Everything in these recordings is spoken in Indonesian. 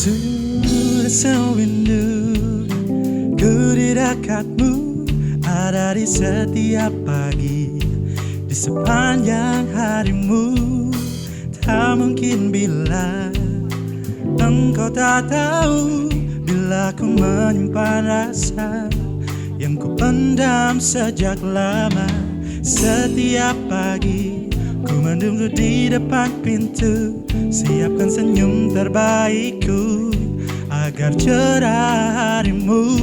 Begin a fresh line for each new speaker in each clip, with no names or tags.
Sudah sewindu ku di dekatmu, ada di setiap pagi, di sepanjang harimu. Tak mungkin bila engkau tak tahu, bila ku menyimpan rasa yang ku pendam sejak lama. Setiap pagi ku menunggu di depan pintu, siapkan senyum terbaikku agar cerah harimu.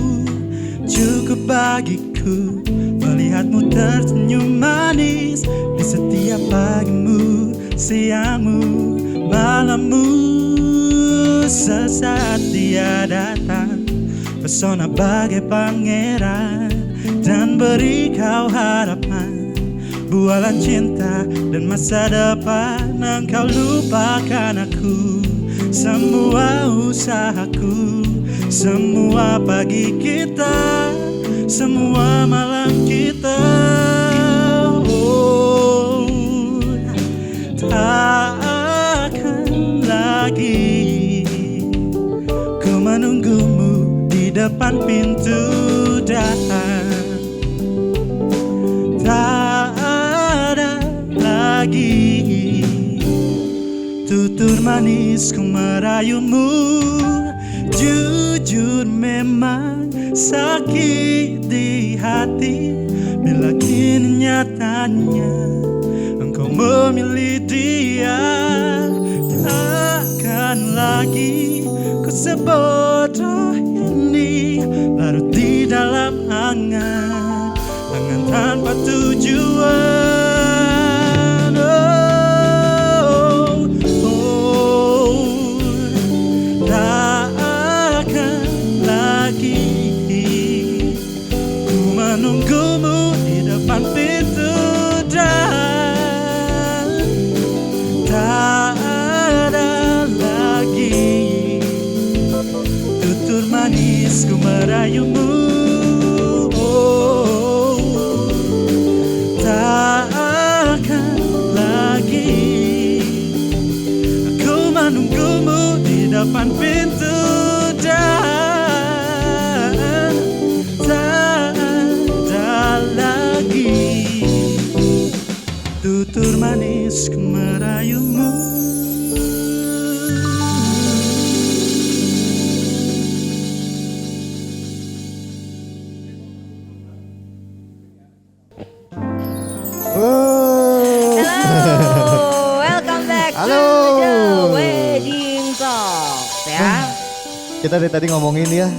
Cukup bagiku melihatmu tersenyum manis di setiap pagimu, siangmu, malammu. Sesaat dia datang, pesona bagai pangeran, dan beri kau harapan, bualan cinta dan masa depan. Engkau lupakan aku, semua usahaku, semua pagi kita, semua malam kita. Oh, tak akan lagi ku menunggumu di depan pintu datang. Tak ada lagi tutur manis ku merayumu. Jujur memang sakit di hati bila kini nyatanya engkau memilih dia. Takkan lagi ku sebodoh ini, larut di dalam angan tanpa tujuan. Oh, oh, tak akan lagi ku menunggumu di depan pintu, dan tak ada lagi tutur manis ku merayumu. Tak akan lagi aku menunggumu di depan pintu, dan tak ada lagi tutur manis ku merayumu.
Kita dari tadi ngomongin ya,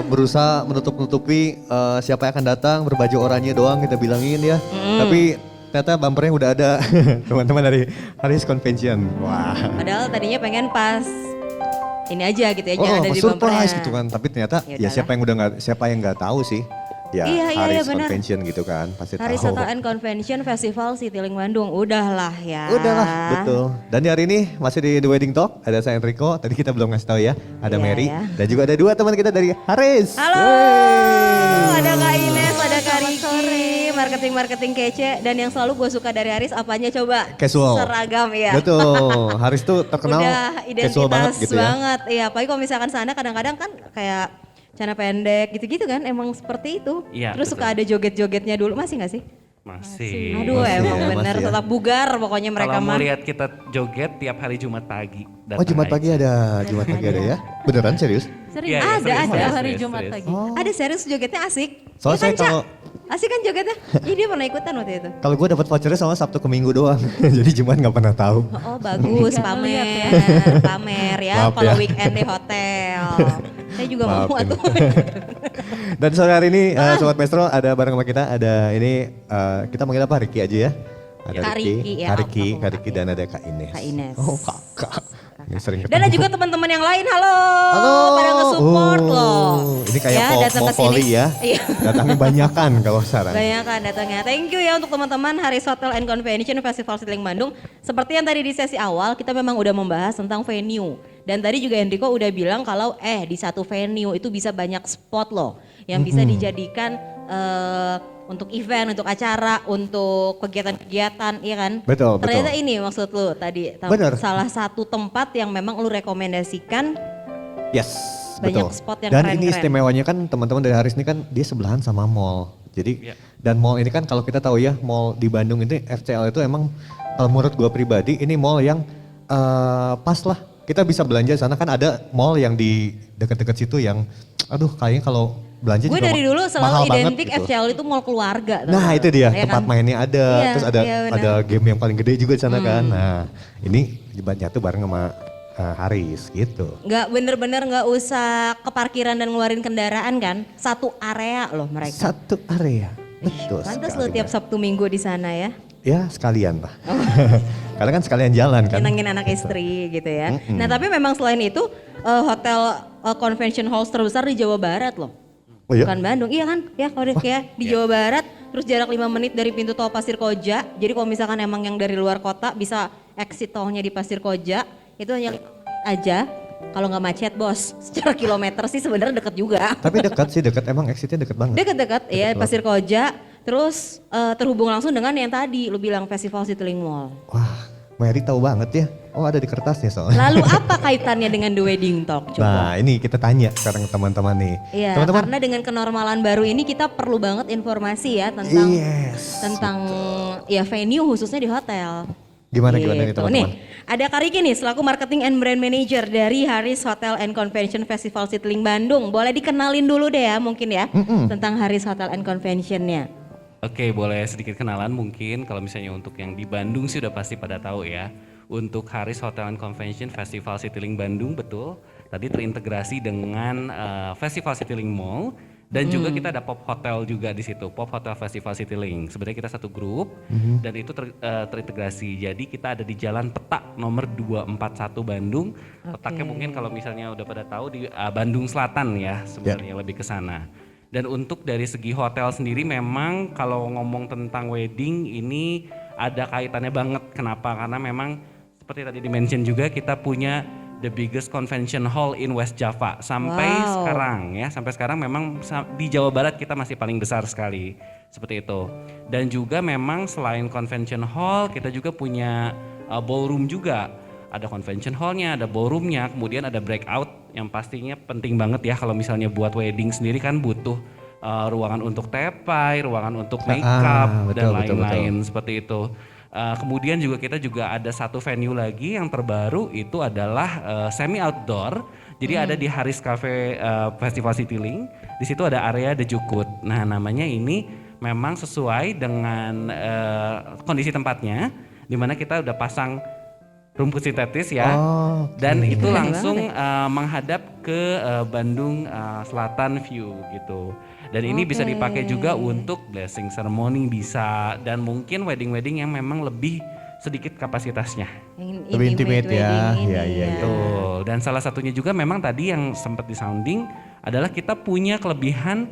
berusaha menutup-nutupi siapa yang akan datang, berbaju oranye doang kita bilangin ya. Tapi ternyata bumpernya udah ada teman-teman dari Haris Convention. Wah.
Padahal tadinya pengen pas ini aja gitu ya, jangan ada di bumpernya.
Surprise gitu kan, tapi ternyata ya siapa yang nggak tahu sih. Ya, Haris Convention gitu kan, pasti
Haris
tahu.
Haris Convention Festival Citylink Bandung, udahlah ya.
Udahlah, betul. Dan di hari ini masih di The Wedding Talk, ada saya Enrico, tadi kita belum ngasih tahu ya, ada Mary, dan juga ada dua teman kita dari Haris.
Halo, ada Kak Ines, ada Kak Riki, marketing kece, dan yang selalu gue suka dari Haris apanya coba?
Casual.
Seragam ya.
Betul, Haris tuh terkenal
udah
casual banget gitu ya.
Banget, iya apalagi kalau misalkan sana kadang-kadang kan kayak celana pendek gitu-gitu kan, emang seperti itu.
Ya,
terus
betul.
suka ada joget-jogetnya dulu, masih gak sih?
Masih.
Aduh
Masih
emang
ya,
bener,
masih ya.
tetap bugar pokoknya mereka
Kalau
mah.
mau lihat kita joget tiap hari Jumat pagi.
Oh Jumat pagi ada, Jumat pagi ada ya? Beneran serius?
Serius?
Iya, iya,
ada.
serius,
hari
serius,
Jumat
serius.
pagi.
Ada serius jogetnya asik.
Soalnya saya
Iya kan, Cak?
kalau-
Asik kan jogetnya? Iya dia pernah ikutan waktu itu.
Kalau gue dapat vouchernya sama Sabtu ke Minggu doang, jadi Jumat nggak pernah tahu.
Oh bagus, pamer, pamer ya.
Maaf
Kalau
ya.
weekend di hotel. Saya juga mau
Maafin.
tuh.
Dan sore hari ini Sobat Maestro ada bareng sama kita, ada ini kita manggil apa, Riki aja ya? Ada
Kak Riki, ya,
Kak Riki dan ada Kak Ines.
Kak Ines.
Oh kakak, ini sering ketemu.
Dan ada juga teman-teman yang lain, halo.
Halo.
Pada nge-support loh.
Ini kayak
Ya, datang
mau
ke sini.
volley ya.
Iya.
Datangnya banyakan kalau sekarang.
Banyak kan datangnya. Thank you ya untuk teman-teman Haris Hotel and Convention Festival Citylink Bandung. Seperti yang tadi di sesi awal kita memang udah membahas tentang venue. Dan tadi juga Enrico udah bilang kalau di satu venue itu bisa banyak spot loh yang bisa dijadikan untuk event, untuk acara, untuk kegiatan-kegiatan, iya kan?
Betul,
Ternyata
betul.
ini maksud lu tadi,
Bener.
salah satu tempat yang memang lu rekomendasikan
Yes,
Banyak
betul.
spot yang
Dan
keren-keren.
ini istimewanya kan teman-teman dari Haris ini kan dia sebelahan sama mall. Jadi
Iya.
dan mall ini kan kalau kita tahu ya mall di Bandung ini FCL itu emang kalau menurut gua pribadi ini mall yang pas lah. Kita bisa belanja di sana kan ada mall yang di dekat-dekat situ yang aduh kayaknya kalau belanja
Gue
juga
dari dulu
mahal
selalu
banget
identik
gitu.
FCL itu mall keluarga. tau
Nah
gak?
itu dia
Iya
tempat
kan?
mainnya ada,
Iya,
terus ada
iya, benar.
ada game yang paling gede juga di sana kan. Nah ini nyatu bareng sama Haris gitu.
Nggak bener-bener nggak usah ke parkiran dan ngeluarin kendaraan kan. Satu area loh mereka.
Satu area, betul.
Pantas
sekali,
lo tiap
Mbak.
Sabtu Minggu di sana ya.
Ya sekalian lah. Karena kan sekalian jalan kan.
Nyenengin anak istri gitu ya. Nah tapi memang selain itu hotel convention halls terbesar di Jawa Barat loh.
Oh iya?
Bukan Bandung, iya kan? Ya kalau ya di Jawa Barat, terus jarak 5 menit dari pintu tol Pasir Koja. Jadi kalau misalkan emang yang dari luar kota bisa exit tolnya di Pasir Koja, itu hanya 5 menit aja. Kalau nggak macet bos, secara kilometer sih sebenarnya deket juga.
Tapi dekat sih, dekat emang exitnya dekat banget.
Deket-deket ya
banget.
Pasir Koja, terus terhubung langsung dengan yang tadi lu bilang Festival Citylink Mall.
Wah, Mary tahu banget ya. Oh ada di kertasnya soalnya.
Lalu apa kaitannya dengan The Wedding Talk coba?
Nah ini kita tanya sekarang ke teman-teman nih.
Iya,
Teman-teman.
karena dengan kenormalan baru ini kita perlu banget informasi ya tentang
Yes.
ya venue khususnya di hotel.
Gimana nih
Gitu.
teman-teman?
Nih, ada Kariki nih selaku marketing and brand manager dari Haris Hotel and Convention Festival Citylink Bandung. Boleh dikenalin dulu deh ya mungkin ya tentang Haris Hotel and Convention-nya.
Oke, boleh sedikit kenalan mungkin kalau misalnya untuk yang di Bandung sih udah pasti pada tahu ya. Untuk Haris Hotel and Convention Festival Citylink Bandung betul. Tadi terintegrasi dengan Festival Citylink Mall dan juga kita ada Pop Hotel juga di situ. Pop Hotel Festival Citylink. Sebenarnya kita satu grup dan itu terintegrasi. Jadi kita ada di Jalan Petak nomor 241 Bandung. Petaknya mungkin kalau misalnya udah pada tahu di Bandung Selatan ya sebenarnya lebih ke sana. Dan untuk dari segi hotel sendiri memang kalau ngomong tentang wedding ini ada kaitannya banget. Kenapa? Karena memang seperti tadi di-mention juga kita punya the biggest convention hall in West Java. Sampai sekarang ya, sampai sekarang memang di Jawa Barat kita masih paling besar sekali. Seperti itu. Dan juga memang selain convention hall kita juga punya ballroom juga. Ada convention hallnya, ada ballroomnya, kemudian ada breakout yang pastinya penting banget ya kalau misalnya buat wedding sendiri kan butuh ruangan untuk tepai, ruangan untuk makeup dan lain-lain seperti itu. Kemudian juga kita juga ada satu venue lagi yang terbaru itu adalah semi outdoor. Jadi ada di Haris Cafe Festival Citylink. Di situ ada area The Jukut. Nah namanya ini memang sesuai dengan kondisi tempatnya, di mana kita udah pasang rumput sintetis ya, dan itu langsung menghadap ke Bandung Selatan view gitu. Dan ini bisa dipakai juga untuk blessing ceremony bisa, dan mungkin wedding-wedding yang memang lebih sedikit kapasitasnya.
Lebih intimate ya,
wedding
iya,
ini
iya,
ya.
Betul. Dan salah satunya juga memang tadi yang sempat disounding adalah kita punya kelebihan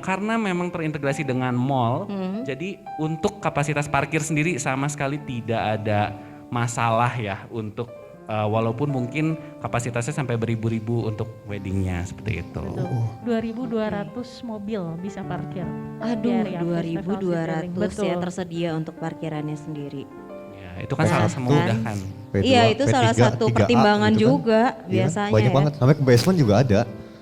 karena memang terintegrasi dengan mall. Jadi untuk kapasitas parkir sendiri sama sekali tidak ada masalah ya untuk walaupun mungkin kapasitasnya sampai beribu-ribu untuk weddingnya seperti itu.
2.200 mobil bisa parkir.
Aduh,
di area Festival Citylink.
2.200 ya
Betul.
tersedia untuk parkirannya sendiri.
Ya, itu kan salah memudahkan.
P2,
Iya, itu
P3,
salah satu
3A
pertimbangan
gitu kan.
juga
Iya,
biasanya
banyak
ya.
banget, sampai ke basement juga ada.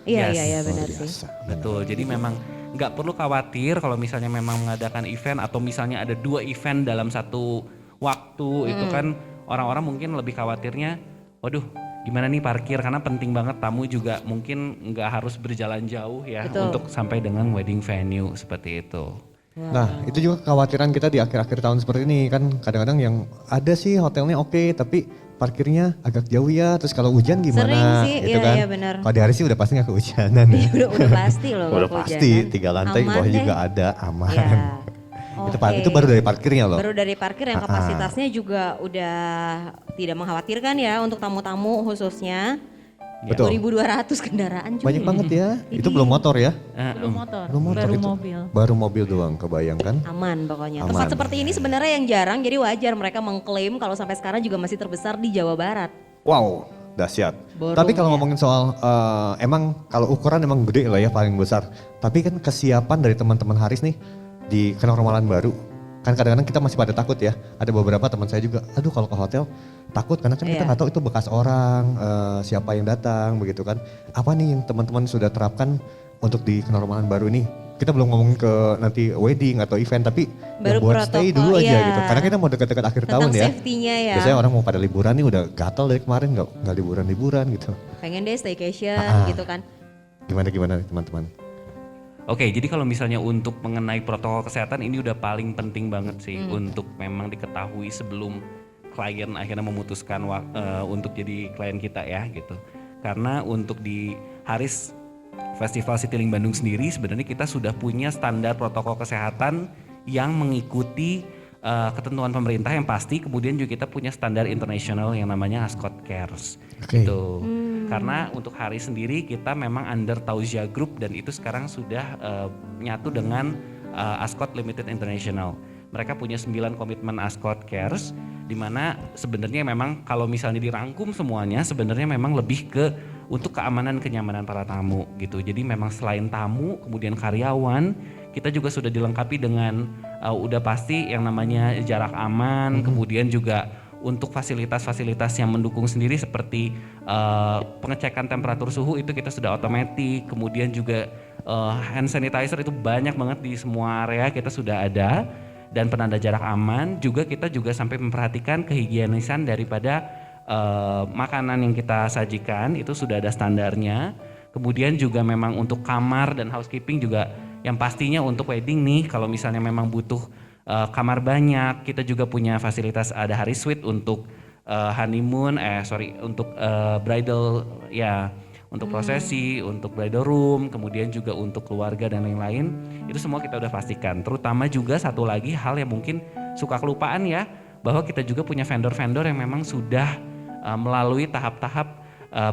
Iya,
Yes.
iya, iya
Luar
benar sih.
biasa.
Betul, jadi memang nggak perlu khawatir kalau misalnya memang mengadakan event atau misalnya ada 2 event dalam satu waktu itu kan orang-orang mungkin lebih khawatirnya, waduh gimana nih parkir karena penting banget tamu juga mungkin nggak harus berjalan jauh ya
Betul.
untuk sampai dengan wedding venue seperti itu.
Nah itu juga kekhawatiran kita di akhir-akhir tahun seperti ini kan kadang-kadang yang ada sih hotelnya oke tapi parkirnya agak jauh ya terus kalau hujan gimana
Sering sih,
gitu
iya,
kan.
iya, benar.
Kalau di hari sih udah pasti gak kehujanan ya.
udah pasti loh.
Udah
kalau
pasti
hujanan.
3 lantai
Aman
bawahnya
deh.
juga ada aman.
Iya.
Itu baru dari parkirnya loh.
Baru dari parkir yang kapasitasnya juga udah tidak mengkhawatirkan ya untuk tamu-tamu khususnya.
Betul.
2.200 kendaraan juga.
Banyak banget ya. Itu belum motor ya.
Belum motor,
Belum motor
baru
itu.
mobil.
Baru mobil doang kebayangkan.
Aman pokoknya.
Aman.
Tempat seperti ini sebenarnya yang jarang jadi wajar mereka mengklaim kalau sampai sekarang juga masih terbesar di Jawa Barat.
Wow, dahsyat.
Borongnya.
Tapi kalau ngomongin soal emang kalau ukuran emang gede lah ya paling besar. Tapi kan kesiapan dari teman-teman Haris nih di kenormalan baru. kan kadang-kadang kita masih pada takut ya. Ada beberapa teman saya juga, aduh kalau ke hotel takut karena kan kita
Iya.
nggak tahu itu bekas orang, siapa yang datang begitu kan. Apa nih yang teman-teman sudah terapkan untuk di kenormalan baru ini? Kita belum ngomongin ke nanti wedding atau event, tapi
Baru
yang buat stay
protokol,
dulu aja
iya.
gitu. Karena kita mau dekat-dekat akhir
Tentang
tahun ya.
safety-nya ya.
Biasanya orang mau pada liburan nih udah gatal dari kemarin nggak liburan-liburan gitu.
Pengen deh staycation
Ah.
gitu kan.
Gimana teman-teman?
Oke, jadi kalau misalnya untuk mengenai protokol kesehatan ini udah paling penting banget sih untuk memang diketahui sebelum klien akhirnya memutuskan untuk jadi klien kita ya gitu. Karena untuk di Haris Festival Citylink Bandung sendiri sebenarnya kita sudah punya standar protokol kesehatan yang mengikuti ketentuan pemerintah yang pasti, kemudian juga kita punya standar internasional yang namanya Ascot Cares.
Oke.
Gitu. Karena untuk Haris sendiri kita memang under Tauzia Group dan itu sekarang sudah nyatu dengan Ascot Limited International. Mereka punya 9 komitmen Ascot Cares di mana sebenarnya memang kalau misalnya dirangkum semuanya sebenarnya memang lebih ke untuk keamanan kenyamanan para tamu gitu. Jadi memang selain tamu kemudian karyawan kita juga sudah dilengkapi dengan udah pasti yang namanya jarak aman, kemudian juga untuk fasilitas-fasilitas yang mendukung sendiri seperti pengecekan temperatur suhu itu kita sudah otomatis, kemudian juga hand sanitizer itu banyak banget di semua area kita sudah ada. Dan penanda jarak aman juga kita juga sampai memperhatikan kehigienisan daripada makanan yang kita sajikan itu sudah ada standarnya. Kemudian juga memang untuk kamar dan housekeeping juga yang pastinya untuk wedding nih kalau misalnya memang butuh kamar banyak kita juga punya fasilitas ada Haris Suite untuk honeymoon untuk bridal ya. Untuk prosesi, untuk bridal room, kemudian juga untuk keluarga dan lain-lain, itu semua kita udah pastikan. Terutama juga satu lagi hal yang mungkin suka kelupaan ya, bahwa kita juga punya vendor-vendor yang memang sudah melalui tahap-tahap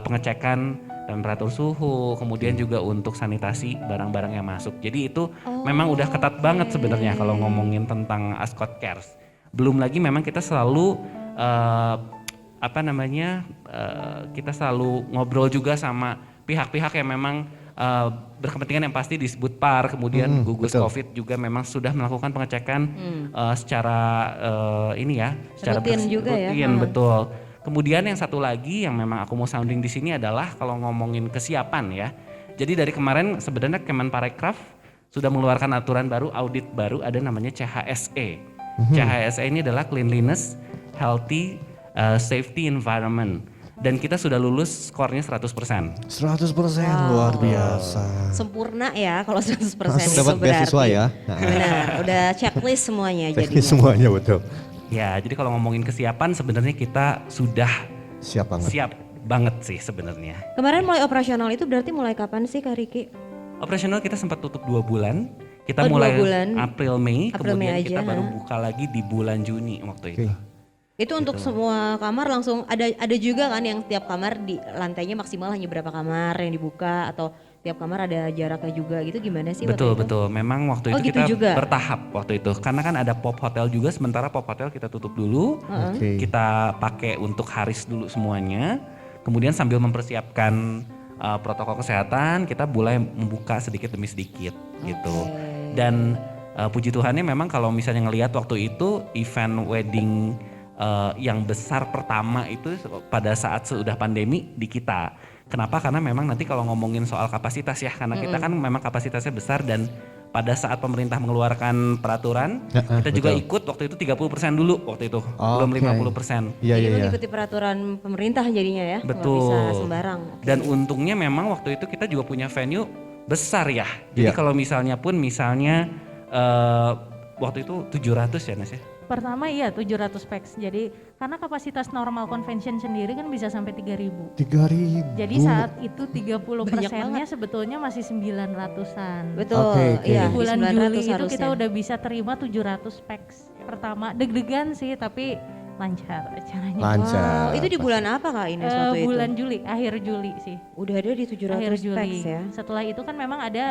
pengecekan temperatur suhu, kemudian juga untuk sanitasi barang-barang yang masuk. Jadi itu memang udah ketat banget sebenarnya kalau ngomongin tentang Ascot Cares. Belum lagi memang kita selalu kita selalu ngobrol juga sama pihak-pihak yang memang berkepentingan yang pasti disebut PAR, kemudian gugus
betul.
COVID juga memang sudah melakukan pengecekan secara secara
Rutin juga ya.
rutin, betul. Kemudian yang satu lagi yang memang aku mau sounding di sini adalah kalau ngomongin kesiapan ya. Jadi dari kemarin sebenarnya Kemenparekraf sudah mengeluarkan aturan baru, audit baru ada namanya CHSE. CHSE ini adalah Cleanliness, Healthy, Safety Environment. Dan kita sudah lulus skornya 100%.
100% luar biasa.
Sempurna ya kalau 100%
Langsung
itu
dapat beasiswa
berarti.
ya.
Benar, udah checklist semuanya
Teknis
jadinya.
semuanya betul.
Ya, jadi kalau ngomongin kesiapan sebenarnya kita sudah
Siap banget.
siap banget sih sebenarnya.
Kemarin mulai operasional itu berarti mulai kapan sih Kak Riki?
Operasional kita sempat tutup 2 bulan. Kita
Oh, 2
mulai
bulan.
April Mei,
April, Mei
kemudian kita
aja,
baru
ha?
buka lagi di bulan Juni waktu itu.
Oke.
Itu untuk semua kamar langsung ada juga kan yang tiap kamar di lantainya maksimal hanya berapa kamar yang dibuka atau tiap kamar ada jaraknya juga gitu gimana sih waktu
Betul
itu?
betul. Memang waktu
Oh,
itu
gitu
kita
juga?
bertahap waktu itu. Karena kan ada pop hotel juga. Sementara pop hotel kita tutup dulu.
Oke.
Kita pakai untuk Haris dulu semuanya. Kemudian sambil mempersiapkan protokol kesehatan, kita mulai membuka sedikit demi sedikit gitu. Dan puji Tuhannya memang kalau misalnya ngelihat waktu itu event wedding yang besar pertama itu pada saat sudah pandemi di kita. Kenapa? Karena memang nanti kalau ngomongin soal kapasitas ya, karena kita kan memang kapasitasnya besar dan pada saat pemerintah mengeluarkan peraturan, kita juga
betul.
ikut waktu itu 30% dulu waktu itu, belum
Oke.
50%.
Iya
Jadi
iya iya.
mengikuti peraturan pemerintah jadinya ya, nggak
Betul.
bisa sembarang.
Dan untungnya memang waktu itu kita juga punya venue besar ya. Jadi
Iya.
kalau misalnya waktu itu 700 ya Nes ya?
Pertama iya 700 pax. Jadi karena kapasitas normal convention sendiri kan bisa sampai 3.000.
3.000.
Jadi saat itu 30%-nya sebetulnya masih 900-an.
Betul,
Oke, oke.
iya
Di bulan
900
Juli itu
harusnya.
kita udah bisa terima 700 pax. Pertama deg-degan sih tapi lancar acaranya.
Lancar.
Wow, itu di bulan apa Kak Ines waktu itu?
Bulan Juli, akhir Juli sih.
Udah ada di 700
Akhir Juli.
packs ya.
Setelah itu kan memang ada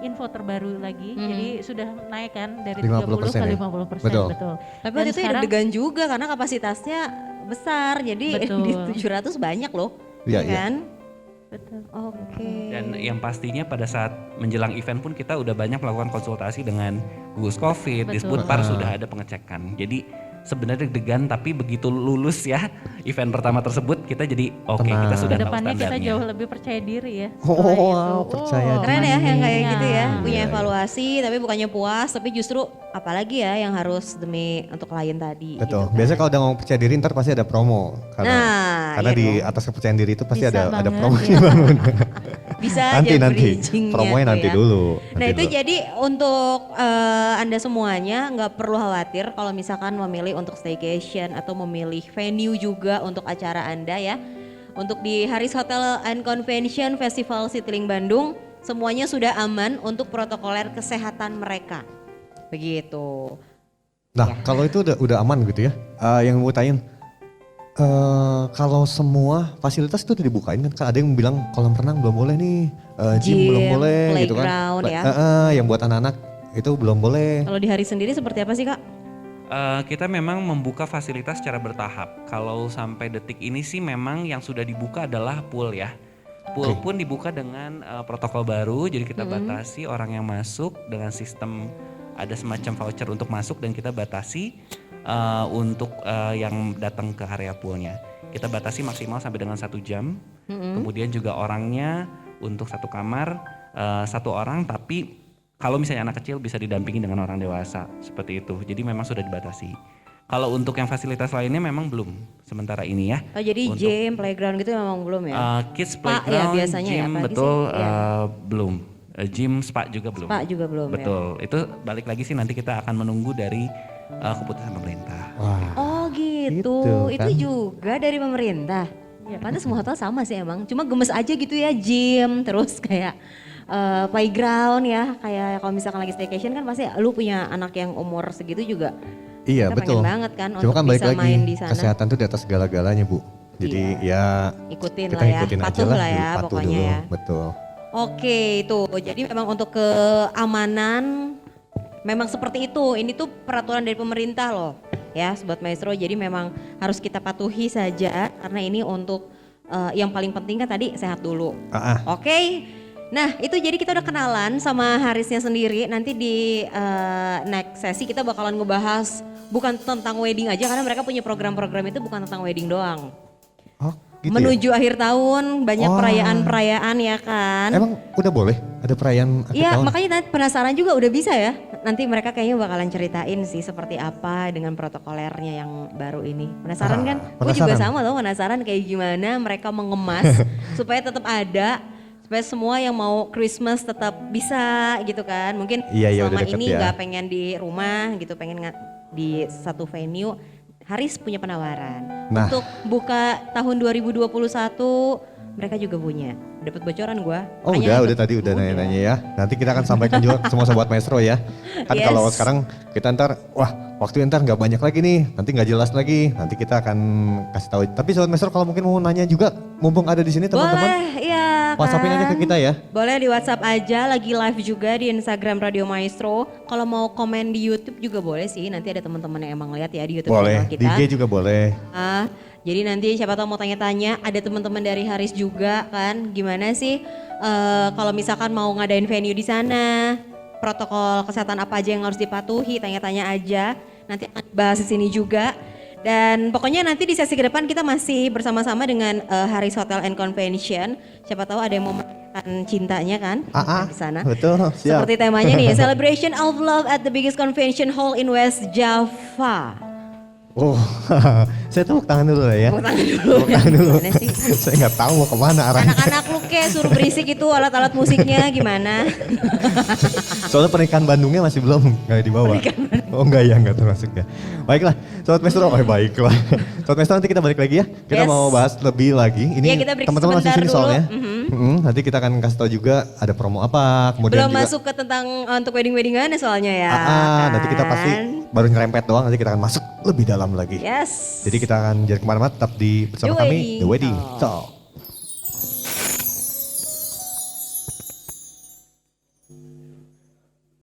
info terbaru lagi. Jadi sudah naik kan dari
50%
30 ke
ya?
50%.
Betul.
Betul.
Tapi
Dan
waktu itu ya
sekarang-
deg-degan juga karena kapasitasnya besar. Jadi
Betul.
di 700 banyak loh.
Iya,
ya
iya.
kan?
Betul.
Oke.
Dan yang pastinya pada saat menjelang event pun kita udah banyak melakukan konsultasi dengan gugus COVID,
Betul.
Disputpar sudah ada pengecekan. Jadi sebenarnya deg-degan tapi begitu lulus ya event pertama tersebut kita jadi oke,
Tenang.
kita sudah tahu
Kedepannya kita
standarnya.
jauh lebih percaya diri ya.
Oh,
setelah
wow,
itu.
percaya
Keren ya yang kayak gitu ya, punya
Iya, iya.
evaluasi tapi bukannya puas, tapi justru apalagi ya yang harus demi untuk klien tadi.
Betul.
gitu kan.
Biasanya kalau udah ngomong percaya diri ntar pasti ada promo. Karena,
Nah,
karena
iya
di
dong.
atas kepercayaan diri itu pasti
Bisa
ada
banget,
promonya
ya.
bangun.
Bisa
nanti
aja
nanti.
bridgingnya
Promonya
tuh
nanti
ya.
dulu.
Nah
nanti
itu
dulu.
jadi untuk Anda semuanya nggak perlu khawatir kalau misalkan memilih untuk staycation atau memilih venue juga untuk acara Anda ya. Untuk di Haris Hotel and Convention Festival Citylink Bandung semuanya sudah aman untuk protokoler kesehatan mereka. Begitu.
Nah, kalau itu udah aman gitu ya. Yang mau tanyain, kalau semua fasilitas itu udah dibukain kan? Kan ada yang bilang kolam renang belum boleh nih, gym belum
Gym,
boleh gitu kan.
playground ya.
Yang buat anak-anak itu belum boleh.
Kalau di hari sendiri seperti apa sih Kak?
Kita memang membuka fasilitas secara bertahap. Kalau sampai detik ini sih memang yang sudah dibuka adalah pool ya. Pool
Oke.
pun dibuka dengan protokol baru, jadi kita batasi orang yang masuk dengan sistem ada semacam voucher untuk masuk dan kita batasi untuk yang datang ke area poolnya. Kita batasi maksimal sampai dengan 1 jam. Kemudian juga orangnya untuk satu kamar 1 orang, tapi kalau misalnya anak kecil bisa didampingi dengan orang dewasa seperti itu. Jadi memang sudah dibatasi. Kalau untuk yang fasilitas lainnya memang belum sementara ini ya.
Oh jadi
Untuk,
gym, playground gitu memang belum ya?
kids
Spa ya
playground,
biasanya ya,
gym
apalagi
betul
sih? Iya.
belum. Gym, spa juga belum.
Spa juga belum ya?
Betul. Itu balik lagi sih nanti kita akan menunggu dari keputusan pemerintah.
Wah.
Oh gitu,
Gitu,
itu
kan?
juga dari pemerintah. Pantes semua hotel sama sih emang, cuma gemes aja gitu ya gym, terus kayak playground ya, kayak kalau misalkan lagi staycation kan pasti lu punya anak yang umur segitu juga.
Iya
kita
betul.
pengen banget kan
Cuma
untuk
kan balik
bisa
lagi,
main di sana.
kesehatan tuh di atas segala-galanya Bu. Jadi ya
Ikutin
kita
lah ya,
ikutin aja
patuh
lah,
lah ya
patuh
pokoknya
dulu.
ya.
Betul.
Oke itu, jadi memang untuk keamanan memang seperti itu. Ini tuh peraturan dari pemerintah loh ya Sobat Maestro. Jadi memang harus kita patuhi saja karena ini untuk yang paling penting kan tadi sehat dulu. Oke. Nah itu jadi kita udah kenalan sama Harisnya sendiri. Nanti di next sesi kita bakalan ngebahas bukan tentang wedding aja karena mereka punya program-program itu bukan tentang wedding doang.
Oh gitu
Menuju akhir tahun banyak
Wah.
perayaan-perayaan ya kan.
ya? Emang udah boleh ada perayaan akhir
Iya
tahun?
makanya nanti penasaran juga udah bisa ya. Nanti mereka kayaknya bakalan ceritain sih seperti apa dengan protokolernya yang baru ini. Penasaran kan? Gue juga
penasaran.
sama loh penasaran kayak gimana mereka mengemas supaya tetap ada. Supaya semua yang mau Christmas tetap bisa gitu kan. Mungkin
Iya, iya,
selama
udah deket
ini
ya.
gak pengen di rumah gitu, pengen di satu venue. Haris punya penawaran.
Nah.
Untuk buka tahun 2021 mereka juga punya. Dapat bocoran gua.
Oh
Makanya
udah tadi udah nanya-nanya ya. Nanti kita akan sampaikan juga ke semua sobat maestro ya. Kan
Yes.
kalau sekarang kita ntar, wah waktu ntar nggak banyak lagi nih, nanti nggak jelas lagi. Nanti kita akan kasih tahu. Tapi sobat maestro kalau mungkin mau nanya juga, mumpung ada di sini teman-teman,
Boleh, iya kan.
WhatsAppin aja ke kita ya.
Boleh di WhatsApp aja, lagi live juga di Instagram Radio Maestro. Kalau mau komen di YouTube juga boleh sih, nanti ada teman-teman yang emang lihat ya di YouTube
Boleh,
channel
di
kita.
IG juga boleh.
Jadi nanti siapa tahu mau tanya-tanya, ada teman-teman dari Haris juga kan, gimana sih kalau misalkan mau ngadain venue di sana, protokol kesehatan apa aja yang harus dipatuhi, tanya-tanya aja. Nanti akan bahas di sini juga. Dan pokoknya nanti di sesi ke depan kita masih bersama-sama dengan Haris Hotel and Convention. Siapa tahu ada yang mau merayakan cintanya kan di sana.
Betul, siap.
Seperti temanya nih, Celebration of Love at the biggest convention hall in West Java.
Oh, saya tepuk tangan dulu lah ya.
Tepuk tangan dulu.
Tepuk tangan dulu.
Gimana sih?
Saya nggak tahu mau kemana arahnya.
Anak-anak lu kayak suruh berisik itu alat-alat musiknya gimana?
Soalnya pernikahan Bandungnya masih belum, nggak dibawa. Oh enggak ya, enggak termasuk ya. Baiklah, Sobat Maestro, baiklah. Sobat Maestro nanti kita balik lagi ya. Kita
Yes.
mau bahas lebih lagi. Ini
Iya, kita break
teman-teman masih
sebentar
sini
dulu.
soalnya. Nanti kita akan kasih tahu juga ada promo apa. Kemudian
Belum
juga,
masuk ke tentang untuk wedding-weddingannya soalnya ya. kan?
nanti kita pasti baru nyerempet doang, nanti kita akan masuk lebih dalam lagi.
Yes.
Jadi kita akan jadi kemana-mana tetap di bersama
The
kami,
Wedding
The Wedding
Talk.
Talk.